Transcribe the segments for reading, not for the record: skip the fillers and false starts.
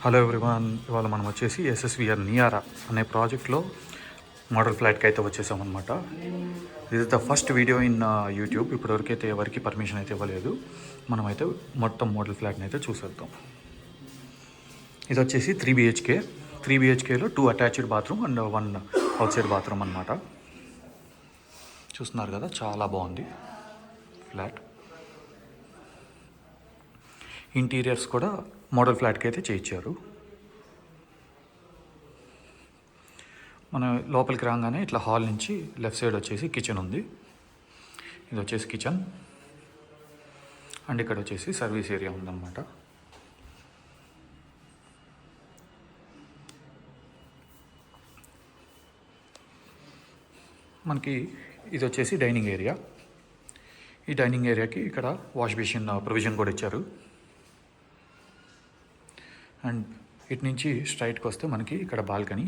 Hello everyone, ఇవాళ మనం వచ్చేసి ఎస్ఎస్విఆర్ నియారా అనే ప్రాజెక్ట్లో మోడల్ ఫ్లాట్కి అయితే వచ్చేసామన్నమాట. This is the first video in YouTube. ఇప్పటివరకు అయితే ఎవరికి పర్మిషన్ అయితే ఇవ్వలేదు. మనమైతే మొత్తం మోడల్ ఫ్లాట్ని అయితే చూసేద్దాం. ఇది వచ్చేసి 3 BHK. 3 BHKలో 2 attached bathroom and 1 out side bathroom అన్నమాట. చూస్తున్నారు కదా, చాలా బాగుంది ఫ్లాట్. ఇంటీరియర్స్ కూడా మోడల్ ఫ్లాట్కి అయితే చేయించారు. మన లోపలికి రాగానే ఇట్లా హాల్ నుంచి లెఫ్ట్ సైడ్ వచ్చేసి కిచెన్ ఉంది. ఇది వచ్చేసి కిచెన్ అండ్ ఇక్కడ వచ్చేసి సర్వీస్ ఏరియా ఉందన్నమాట. మనకి ఇది వచ్చేసి డైనింగ్ ఏరియా. ఈ డైనింగ్ ఏరియాకి ఇక్కడ వాష్ బేసిన్ ప్రొవిజన్ కూడా ఇచ్చారు. అండ్ ఇటు నుంచి స్ట్రైట్కి వస్తే మనకి ఇక్కడ బాల్కనీ.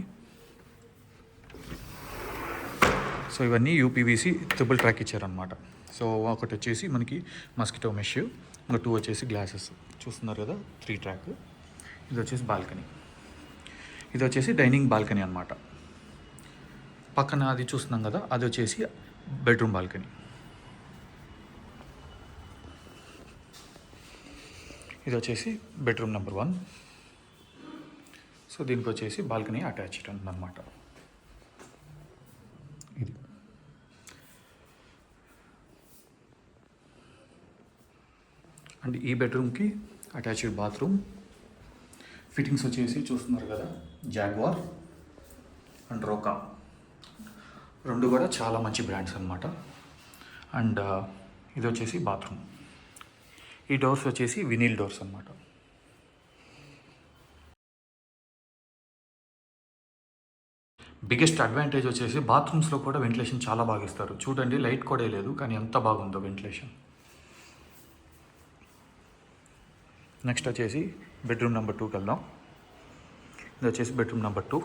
సో ఇవన్నీ యూపీవీసీ ట్రిపుల్ ట్రాక్ ఇచ్చారనమాట. సో ఒకటి వచ్చేసి మనకి మస్కిటో మెష్, ఇంకా 2 వచ్చేసి గ్లాసెస్. చూస్తున్నారు కదా, 3 ట్రాక్. ఇది వచ్చేసి బాల్కనీ. ఇది వచ్చేసి డైనింగ్ బాల్కనీ అనమాట. పక్కన అది చూస్తున్నాం కదా, అది వచ్చేసి బెడ్రూమ్ బాల్కనీ. ఇది వచ్చేసి బెడ్రూమ్ నెంబర్ 1. సో దీనికి వచ్చేసి బాల్కనీ అటాచ్డ్ ఉందన్నమాట. ఇది అండ్ ఈ బెడ్రూమ్కి అటాచ్డ్ బాత్రూమ్. ఫిట్టింగ్స్ వచ్చేసి చూస్తున్నారు కదా, జాగ్వార్ అండ్ రోకా, 2 కూడా చాలా మంచి బ్రాండ్స్ అనమాట. అండ్ ఇది వచ్చేసి బాత్రూమ్. ఈ డోర్స్ వచ్చేసి వినిల్ డోర్స్ అనమాట. బిగ్గెస్ట్ అడ్వాంటేజ్ వచ్చేసి బాత్రూమ్స్లో కూడా వెంటిలేషన్ చాలా బాగా ఇస్తారు. చూడండి, లైట్ కూడా లేదు, కానీ ఎంత బాగుందో వెంటిలేషన్. నెక్స్ట్ వచ్చేసి బెడ్రూమ్ నెంబర్ 2కి వెళ్దాం. ఇది వచ్చేసి బెడ్రూమ్ నెంబర్ 2.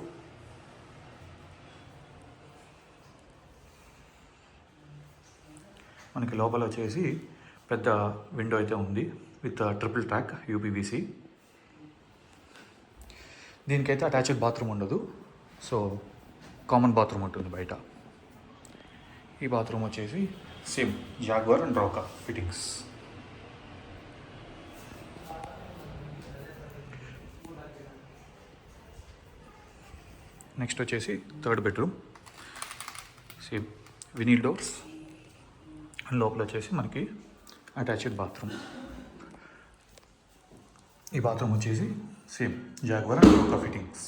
మనకి లోపల వచ్చేసి పెద్ద విండో అయితే ఉంది విత్ ట్రిపుల్ ట్రాక్ యూపీవీసీ. దీనికైతే అటాచ్డ్ బాత్రూమ్ ఉండదు, సో కామన్ బాత్రూమ్ ఉంటుంది బయట. ఈ బాత్రూమ్ వచ్చేసి same Jaguar and Roca fittings. Next వచ్చేసి 3rd bedroom. Same vinyl doors and లోపల వచ్చేసి మనకి అటాచ్డ్ బాత్రూమ్. ఈ బాత్రూమ్ వచ్చేసి same Jaguar and Roca fittings.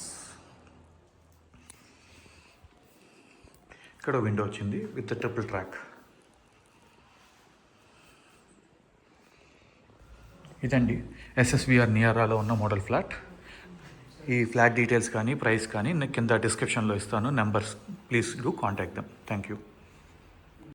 ఇక్కడ విండో వచ్చింది విత్ ట్రిపుల్ ట్రాక్. ఇదండి ఎస్ఎస్విఆర్ నియారాలో ఉన్న మోడల్ ఫ్లాట్. ఈ ఫ్లాట్ డీటెయిల్స్ కానీ ప్రైస్ కానీ నేను కింద డిస్క్రిప్షన్లో ఇస్తాను. Numbers, please do contact them. Thank you.